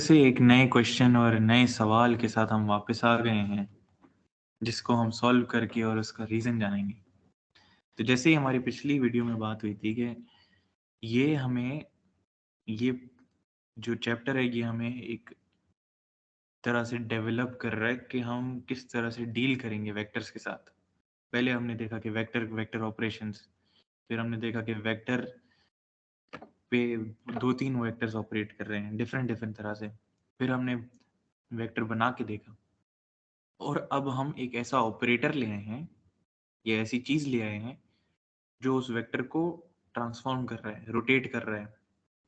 से एक नए क्वेश्चन और नए सवाल के साथ हम वापस आ गए हैं, जिसको हम सॉल्व करके और उसका रीज़न जानेंगे। तो जैसे ही हमारी पिछली वीडियो में बात हुई थी कि ये हमें ये जो चैप्टर है ये हमें एक तरह से डेवलप कर रहा है कि हम किस तरह से डील करेंगे वेक्टर्स के साथ। पहले हमने देखा कि वेक्टर वेक्टर ऑपरेशंस, फिर हमने देखा कि वेक्टर पे 2-3 वेक्टर्स ऑपरेट कर रहे हैं डिफरेंट डिफरेंट तरह से। फिर हमने वेक्टर बना के देखा और अब हम एक ऐसा ऑपरेटर ले आए हैं या ऐसी चीज़ ले आए हैं जो उस वेक्टर को ट्रांसफॉर्म कर रहा है, रोटेट कर रहा है।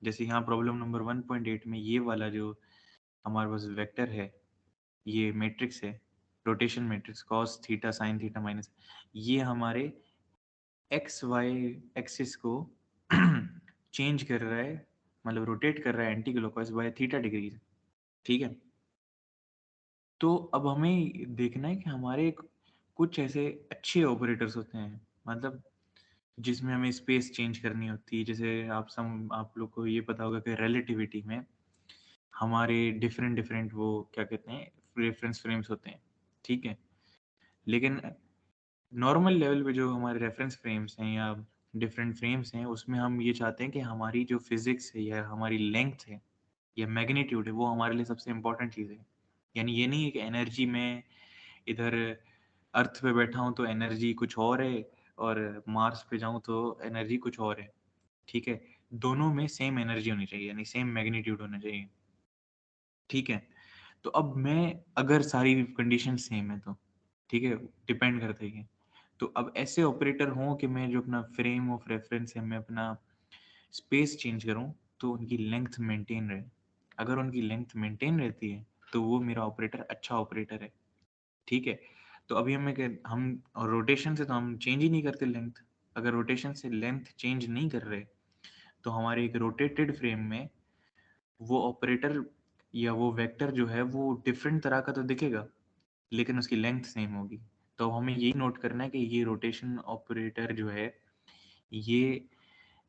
जैसे यहाँ प्रॉब्लम नंबर 1.8 में ये वाला जो हमारे पास वेक्टर है, ये मैट्रिक्स है, rotation matrix cos theta sine theta minus, ये हमारे एक्स वाई एक्सिस को चेंज कर रहा है, मतलब रोटेट कर रहा है anti clockwise by theta degree. ठीक है, तो अब हमें देखना है कि हमारे कुछ ऐसे अच्छे ऑपरेटर्स होते हैं, मतलब जिसमें हमें स्पेस चेंज करनी होती है। जैसे आप लोग को ये पता होगा कि रिलेटिविटी में हमारे डिफरेंट डिफरेंट वो क्या कहते हैं रेफरेंस फ्रेम्स होते हैं। ठीक है, लेकिन नॉर्मल लेवल पे जो हमारे रेफरेंस फ्रेम्स हैं या डिफरेंट फ्रेम्स हैं, उसमें हम ये चाहते हैं कि हमारी जो फिजिक्स है या हमारी लेंथ है या मैग्नीट्यूड है वो हमारे लिए सबसे इम्पोर्टेंट चीज़ है। यानी ये नहीं है कि एनर्जी में इधर अर्थ पे बैठा हूँ तो एनर्जी कुछ और है और मार्स पे जाऊँ तो एनर्जी कुछ और है। ठीक है, दोनों में सेम एनर्जी होनी चाहिए, यानी सेम मैग्नीट्यूड होना चाहिए। ठीक है, तो अब मैं अगर सारी कंडीशन सेम है तो ठीक है, डिपेंड करता है। तो अब ऐसे ऑपरेटर हों कि मैं जो अपना फ्रेम ऑफ रेफरेंस है मैं अपना स्पेस चेंज करूं तो उनकी लेंथ मेंटेन रहे। अगर उनकी लेंथ मेंटेन रहती है तो वो मेरा ऑपरेटर अच्छा ऑपरेटर है। ठीक है, तो अभी हम रोटेशन से तो हम चेंज ही नहीं करते लेंथ। अगर रोटेशन से लेंथ चेंज नहीं कर रहे तो हमारे एक रोटेटेड फ्रेम में वो ऑपरेटर या वो वेक्टर जो है वो डिफरेंट तरह का तो दिखेगा, लेकिन उसकी लेंथ सेम होगी। तो हमें यही नोट करना है कि ये रोटेशन ऑपरेटर जो है ये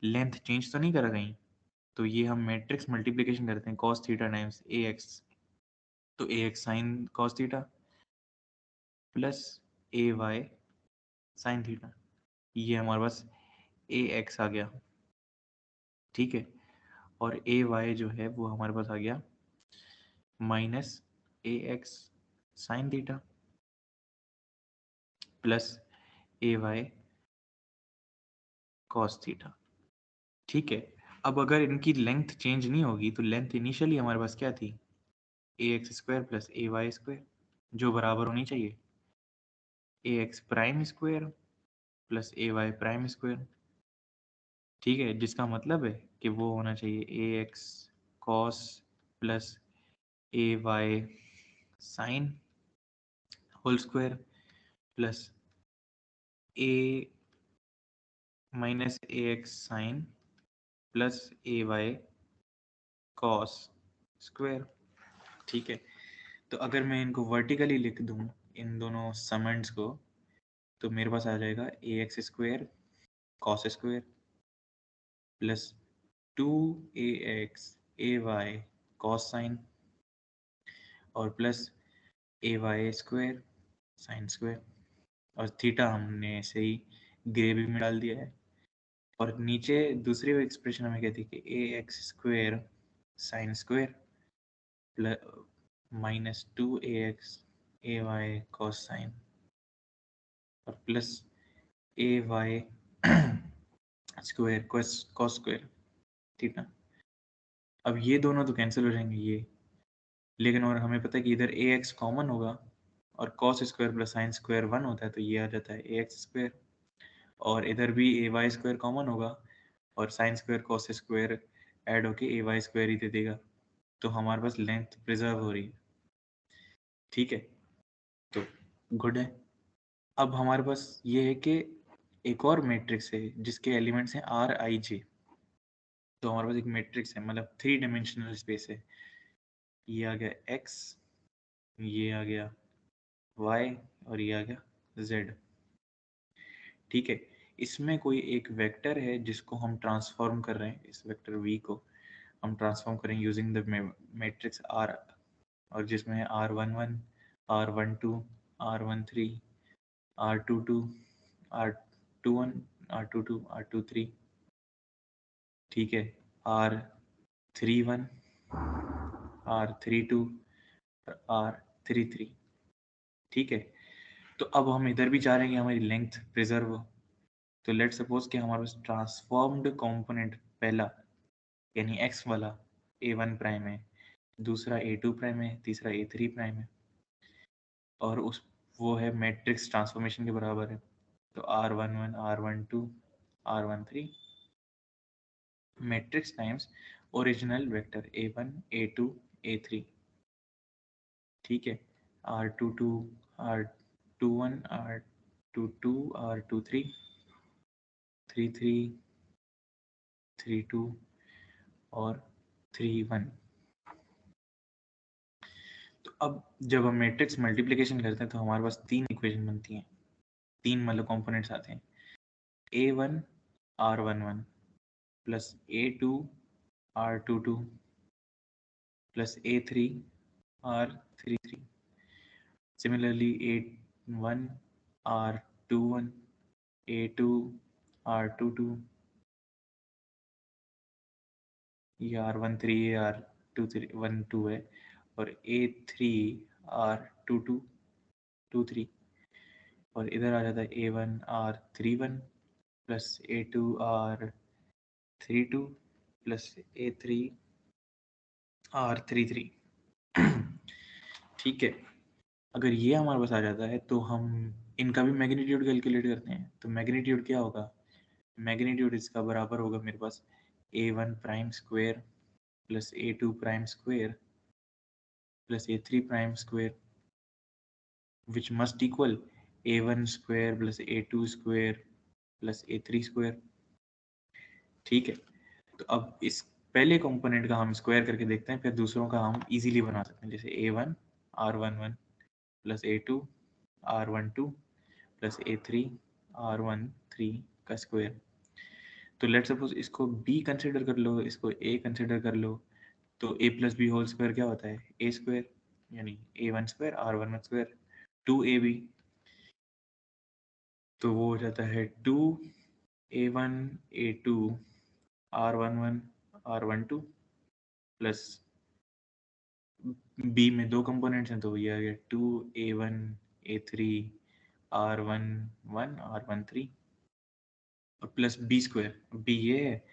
लेंथ चेंज तो नहीं करा कहीं। तो ये हम मैट्रिक्स मल्टीप्लिकेशन करते हैं cos theta times a x, तो a x sine cos theta plus a y sine theta, ये हमारे पास ए एक्स आ गया। ठीक है, और ए वाई जो है वो हमारे पास आ गया minus a x sine theta plus a y cos theta. ठीक है, अब अगर इनकी लेंथ चेंज नहीं होगी तो लेंथ इनिशियली हमारे पास क्या थी, a x square plus a y square, जो बराबर होनी चाहिए a x prime square plus a y prime square. ठीक है, जिसका मतलब है कि वो होना चाहिए a x cos plus a y sine whole square plus a minus a x sine plus a y cos square. ठीक है, तो अगर मैं इनको वर्टिकली लिख दूं इन दोनों समेंड्स को, तो मेरे पास आ जाएगा a x square cos square plus 2ax ay cos sine और plus a y square sine square, और थीटा हमने ऐसे ही ग्रेवी में डाल दिया है। और नीचे दूसरी एक्सप्रेशन हमें कहती है कि a x square sine square plus minus 2ax a y cos sine और plus a y square cos square theta. अब ये दोनों तो कैंसिल हो जाएंगे ये, लेकिन और हमें पता है कि इधर ए एक्स कॉमन होगा और cos square plus sine square 1 होता है, तो ये आ जाता है ए एक्स स्क्वायर। और इधर भी ए वाई स्क्वायर कॉमन होगा और sine square cos square add होके ए वाई स्क्वायर ही दे देगा। तो हमारे पास लेंथ प्रिजर्व हो रही है। ठीक है, तो गुड है। अब हमारे पास ये है कि एक और मैट्रिक्स है जिसके एलिमेंट्स हैं आर आई जे। तो हमारे पास एक मैट्रिक्स है, मतलब 3 डायमेंशनल स्पेस है। ये आ गया एक्स, ये आ गया y और ये आ गया z। ठीक है, इसमें कोई एक वेक्टर है जिसको हम ट्रांसफॉर्म कर रहे हैं, इस वेक्टर v को हम ट्रांसफॉर्म करेंगे यूजिंग द मैट्रिक्स आर, और जिसमें है R11, R12, R13, R22, R21, R22, R23, ठीक है, R31, R32, R33, ठीक है। तो अब हम इधर भी चाह रहे हैं कि हमारी लेंथ प्रिजर्व हो। तो लेट सपोज कि हमारे पास ट्रांसफॉर्म्ड कंपोनेंट पहला यानी x वाला A1 प्राइम है, दूसरा A2 प्राइम है, तीसरा A3 प्राइम है, और उस वो है मैट्रिक्स ट्रांसफॉर्मेशन के बराबर है। तो R11, R12, R13 matrix times original vector A1, A2, A3, ठीक है, R22, R21, R22, R23, 33, 32 और 31। तो अब जब हम मैट्रिक्स मल्टीप्लिकेशन करते हैं तो हमारे पास तीन इक्वेशन बनती हैं, तीन मतलब कंपोनेंट्स आते हैं, A1 R11 plus A2 R22 plus A3 R33, similarly A1 R21, A2 R22, ये R13 ये R12 है, और A3 R22 और इधर आ जाता है A1 R31 plus A2 R32 plus A3 R33, ठीक है। अगर ये हमारे पास आ जाता है तो हम इनका भी मैग्नीट्यूड कैलकुलेट करते हैं। तो मैग्नीट्यूड क्या होगा, मैग्नीट्यूड इसका बराबर होगा मेरे पास A1 prime square plus A2 prime square plus A3 prime square, which must equal A1 square plus A2 square plus A3 square, ठीक है। तो अब इस पहले कंपोनेंट का हम स्क्वायर करके देखते हैं, फिर दूसरों का हम इजीली बना सकते हैं, जैसे A1 R11 plus A2 R12 plus A3 R13 का स्क्वायर। तो लेट सपोज इसको B कंसिडर कर लो, इसको A कंसिडर कर लो, तो A plus B whole square क्या होता है, A स्क्वायर, यानी A1 square R11 square 2AB, तो वो हो जाता है 2A1 A2 R11 R12 plus B में दो कंपोनेंट्स हैं तो ये आ गया 2A1 A3 R11 R13 और प्लस B स्क्वायर, B ये है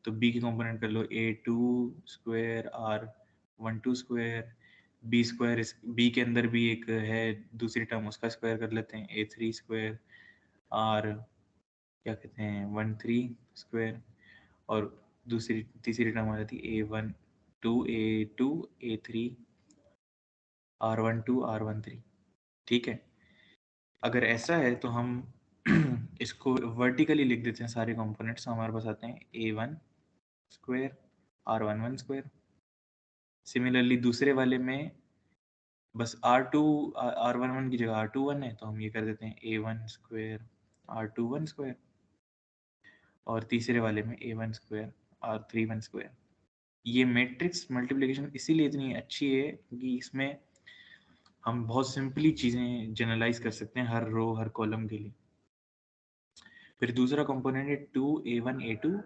तो B की कंपोनेंट कर लो A2 square R12 square, B square, इस B के अंदर भी एक है दूसरी टर्म, उसका स्क्वायर कर लेते हैं A3 स्क्वायर R क्या कहते हैं 13 स्क्वायर, और दूसरी तीसरी टर्म आ जाती है A12 A3 R12 R13, ठीक है। अगर ऐसा है तो हम इसको वर्टिकली लिख देते हैं, सारे कंपोनेंट्स हमारे पास आते हैं A1 square R11 square. Similarly दूसरे वाले में बस R11 की जगह R21 है तो हम ये कर देते हैं A1 स्क्वायर R21 स्क्वायर, और तीसरे वाले में A1 स्क्वायर R31 स्क्वायर। ये मैट्रिक्स मल्टीप्लिकेशन इसीलिए इतनी अच्छी है क्योंकि इसमें हम बहुत सिंपली चीज़ें जनरलाइज कर सकते हैं हर रो हर कॉलम के लिए। फिर दूसरा कंपोनेंट है 2A1 A2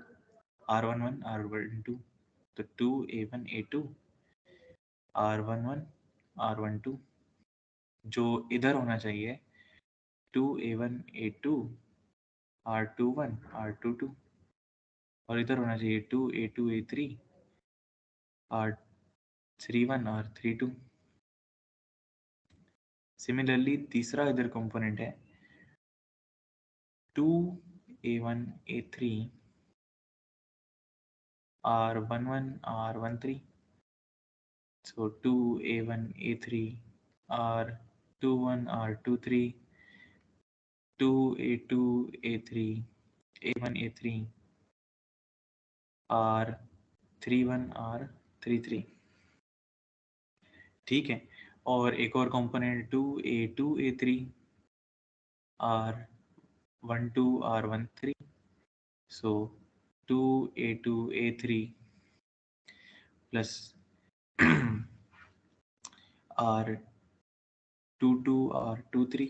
R11 R12, तो 2A1 A2 R11 R12 जो इधर होना चाहिए 2A1 A2 R21 R22, और इधर होना चाहिए 2A2 A3 R31 R32। Similarly तीसरा इधर कंपोनेंट है 2A1 A3 R11 R13, so 2A1 A3 R21 R23 2A2 A3 A1 A3 R31 R33, ठीक है। और एक और component 2A2 A3 R12 R13, so 2A2 A3 plus R22 R23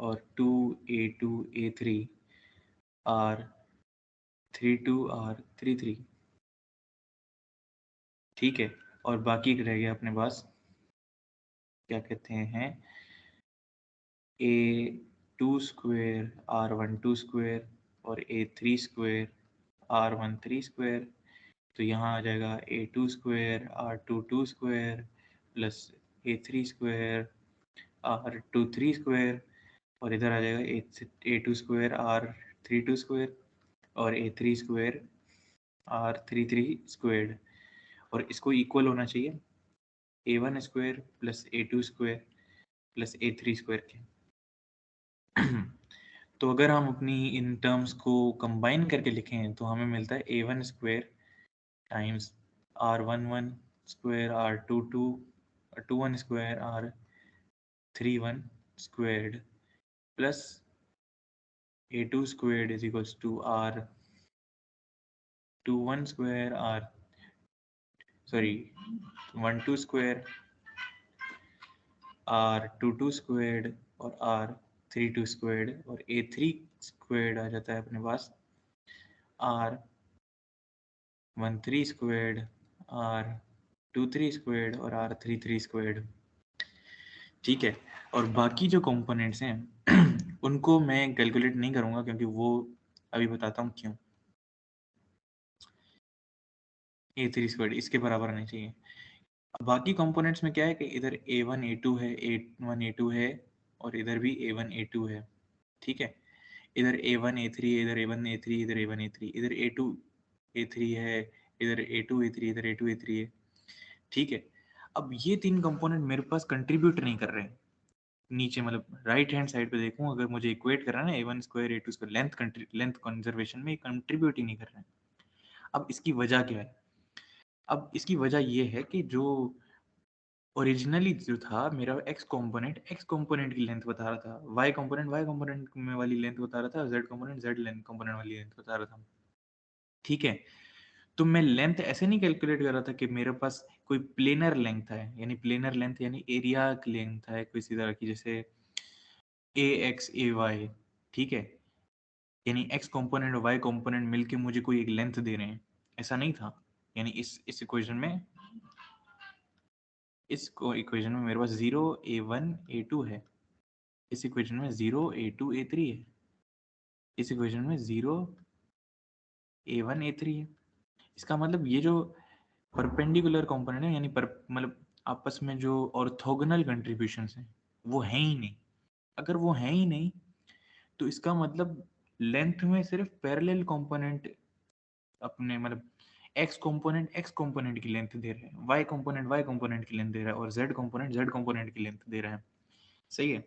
और 2A2A3 R32 R33, ठीक है। और बाकी रह गया अपने पास क्या कहते हैं A2 स्क्वायर R12 स्क्वायर और A3 स्क्वायर R13 स्क्वायर। तो यहाँ आ जाएगा A2 square R22 square plus A3 square R23 square, और इधर आ जाएगा A2 स्क्वायर R32 स्क्वायर और A3 स्क्वायर R33 स्क्वायर्ड, और इसको इक्वल होना चाहिए A1 square plus A2 square plus A3 square के। तो अगर हम अपनी इन टर्म्स को कंबाइन करके लिखें तो हमें मिलता है A1 square times R11 square R21 square R31 squared plus A2 squared is equals to R21 square R12 square R22 squared और R32 स्क्वायर्ड, और A3 स्क्वायर्ड आ जाता है अपने पास R13 स्क्वायर्ड R23 स्क्वायर्ड और R33 स्क्वायर्ड, ठीक है। और बाकी जो कंपोनेंट्स हैं उनको मैं कैलकुलेट नहीं करूंगा क्योंकि वो अभी बताता हूँ क्यों। A3 स्क्वायर्ड इसके बराबर आना चाहिए। अब बाकी कंपोनेंट्स में क्या है कि इधर A1 A2 है, A1 A2 है, और इधर भी A1 A2 है, ठीक है। इधर A1 A3, इधर A1 A3, इधर A1 A3, इधर A2 A3 है, इधर A2 A3, इधर A2 A3 है, ठीक है। अब ये तीन कंपोनेंट मेरे पास कंट्रीब्यूट नहीं कर रहे हैं नीचे, मतलब राइट हैंड साइड पे देखूं अगर मुझे इक्वेट करना है ना A1 square A2 square length conservation में कंट्रीब्यूट ही नहीं कर रहे हैं। अब इसकी वजह क्या है? अब इसकी वजह ये है कि जो ओरिजिनली जो था मेरा एक्स कंपोनेंट की लेंथ बता रहा था, वाई कंपोनेंट में वाली लेंथ बता रहा था, Z component Z length component वाली लेंथ बता रहा था, ठीक है। तो मैं लेंथ ऐसे नहीं कैलकुलेट कर रहा था कि मेरे पास कोई प्लेनर लेंथ है, यानी प्लेनर लेंथ यानी एरिया की लेंथ है किसी तरह की, जैसे ए एक्स ए वाई, ठीक है। यानी एक्स कंपोनेंट और वाई कंपोनेंट मिलके मुझे कोई एक लेंथ दे रहे हैं, ऐसा नहीं था। यानी इस इक्वेशन में इक्वेशन में मेरे पास 0 A1 A2 है, इस इक्वेशन में 0 A2 A3 है, इस इक्वेशन में 0 A1 A3 है। इसका मतलब ये जो परपेंडिकुलर कंपोनेंट है, यानी मतलब आपस में जो ऑर्थोगोनल कंट्रीब्यूशंस हैं वो हैं ही नहीं। अगर वो हैं ही नहीं तो इसका मतलब लेंथ में सिर्फ पैरेलल कंपोनेंट अपने मतलब एक्स कंपोनेंट की लेंथ दे रहे हैं, वाई कंपोनेंट की लेंथ दे रहा है, और जेड कंपोनेंट की लेंथ दे रहा है, सही है।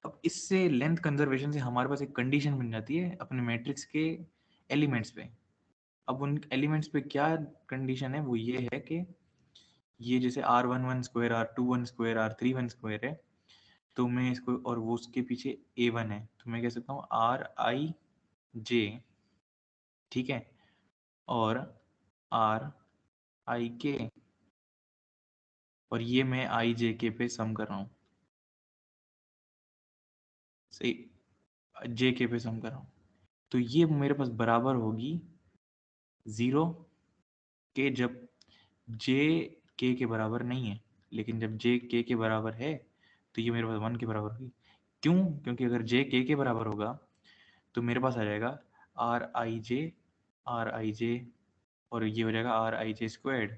अब इससे लेंथ कंजर्वेशन से हमारे पास एक कंडीशन बन जाती है अपने मैट्रिक्स के एलिमेंट्स पे। अब उन एलिमेंट्स पे क्या कंडीशन है, वो ये है कि ये जैसे R11 square R21 square R31 square है, तो मैं इसको, और वो उसके पीछे A1 है, तो मैं कह सकता हूँ RIJ, ठीक है, और RIK, और ये मैं IJK पे सम कर रहा हूँ, सही, JK पे सम कर रहा हूँ। तो ये मेरे पास बराबर होगी 0 के, जब J K के बराबर नहीं है, लेकिन जब J K के बराबर है तो ये मेरे पास 1 के बराबर होगी। क्यों? क्योंकि अगर J K के बराबर होगा तो मेरे पास आ जाएगा RIJ और ये हो जाएगा RIJ स्क्वायर्ड,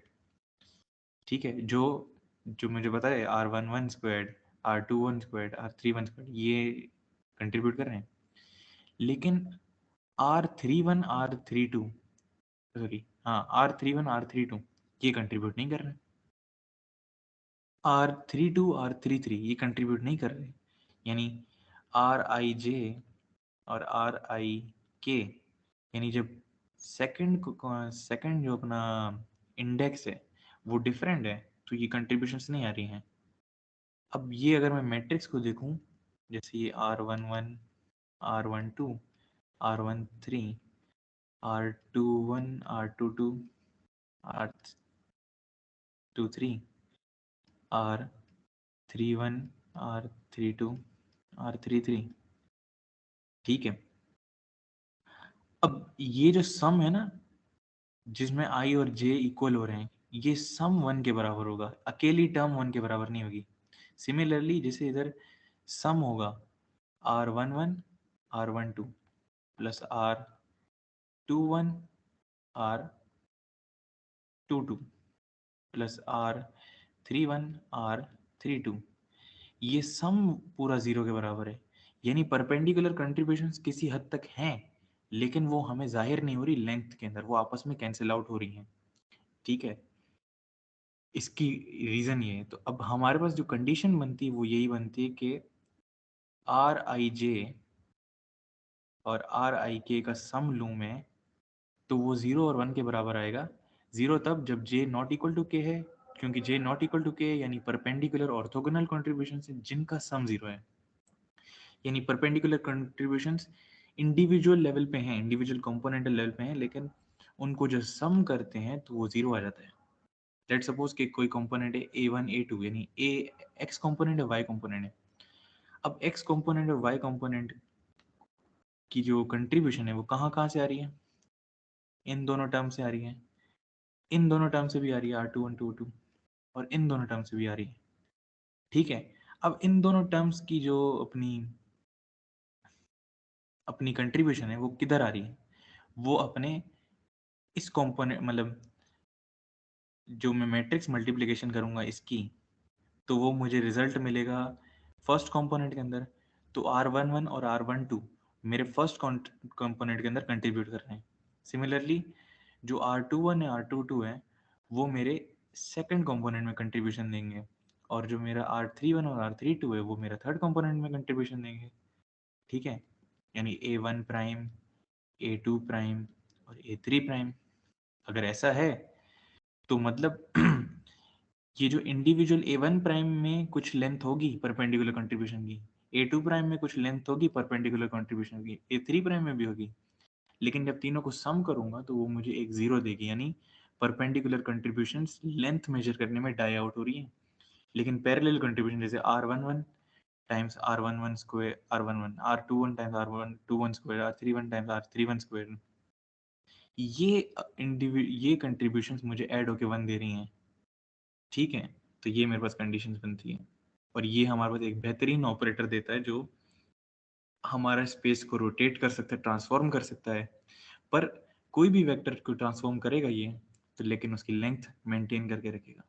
ठीक है। जो जो मुझे पता है R11 squared R21 squared R31 squared ये कंट्रीब्यूट कर रहे हैं, लेकिन R31 R32 सॉरी हाँ R31 R32 ये कंट्रीब्यूट नहीं कर रहे। R32 R33 ये कंट्रीब्यूट नहीं कर रहे, यानी RIJ और RIK, यानी जब सेकंड जो अपना इंडेक्स है वो डिफरेंट है तो ये कंट्रीब्यूशंस नहीं आ रही हैं। अब ये अगर मैं मैट्रिक्स को देखूं, जैसे ये R11 R12 R13 R21 R22 R23, R31, R32, R33। ठीक है, अब ये जो सम है ना, जिसमें i और j इक्वल हो रहे हैं, ये सम 1 के बराबर होगा, अकेली टर्म 1 के बराबर नहीं होगी। सिमिलरली जैसे इधर सम होगा R11, R12 plus R21, R22 plus R31, R32, ये सम पूरा 0 के बराबर है। यानी परपेंडिकुलर कंट्रीब्यूशंस किसी हद तक हैं, लेकिन वो हमें जाहिर नहीं हो रही लेंथ के अंदर, वो आपस में कैंसिल आउट हो रही हैं। ठीक है, इसकी रीज़न ये है। तो अब हमारे पास जो कंडीशन बनती है वो यही बनती है कि आर आई जे और आर आई के का सम लूँ मैं, तो वो 0 और 1 के बराबर आएगा। 0 तब जब j नॉट इक्वल टू के है, क्योंकि j नॉट इक्वल टू के यानी परपेंडिकुलर ऑर्थोगोनल कंट्रीब्यूशन है जिनका सम 0 है। यानी परपेंडिकुलर कंट्रीब्यूशंस इंडिविजुअल लेवल पे हैं, इंडिविजुअल कंपोनेंटल लेवल पे हैं, लेकिन उनको जो सम करते हैं तो वो 0 आ जाता है। लेट सपोज कि कोई कंपोनेंट है a1 a2, यानी a x कंपोनेंट है y कंपोनेंट है। अब x कंपोनेंट और y कंपोनेंट की जो कंट्रीब्यूशन है वो कहाँ कहाँ से आ रही है, इन दोनों टर्म से आ रही है, इन दोनों टर्म से भी आ रही है R21 2 और इन दोनों टर्म से भी आ रही है। ठीक है, अब इन दोनों टर्म्स की जो अपनी अपनी कंट्रीब्यूशन है वो किधर आ रही है, वो अपने इस कंपोनेंट मतलब जो मैं मैट्रिक्स मल्टीप्लिकेशन करूंगा इसकी, तो वो मुझे रिजल्ट मिलेगा फर्स्ट कंपोनेंट के अंदर। तो R11 और R12 मेरे फर्स्ट कंपोनेंट के अंदर कंट्रीब्यूट कर रहे हैं। सिमिलरली जो R21 है R22 है वो मेरे सेकंड कंपोनेंट में कंट्रीब्यूशन देंगे, और जो मेरा R31 और R32 है वो मेरा थर्ड कंपोनेंट में कंट्रीब्यूशन देंगे। ठीक है, यानी A1 प्राइम, A2 प्राइम और A3 प्राइम। अगर ऐसा है तो मतलब ये जो इंडिविजुअल A1 प्राइम में कुछ लेंथ होगी परपेंडिकुलर कंट्रीब्यूशन की, A2 प्राइम में कुछ लेंथ होगी परपेंडिकुलर कंट्रीब्यूशन की, A3 प्राइम में भी होगी, लेकिन जब तीनों को सम करूंगा तो वो मुझे एक 0 देगी, यानी परपेंडिकुलर कंट्रीब्यूशंस लेंथ मेजर करने में डाई आउट हो रही है। लेकिन पैरेलल कंट्रीब्यूशन जैसे R11 times R11 square R11, R21 times R21 square, R31 times R31 square, ये कंट्रीब्यूशंस मुझे ऐड होके 1 दे रही हैं। ठीक है, तो ये मेरे पास कंडीशंस बनती हैं, और ये हमारे पास एक बेहतरीन ऑपरेटर देता है जो हमारा स्पेस को रोटेट कर सकता है, ट्रांसफॉर्म कर सकता है। पर कोई भी वेक्टर को ट्रांसफॉर्म करेगा ये, तो लेकिन उसकी लेंथ मेंटेन करके रखेगा।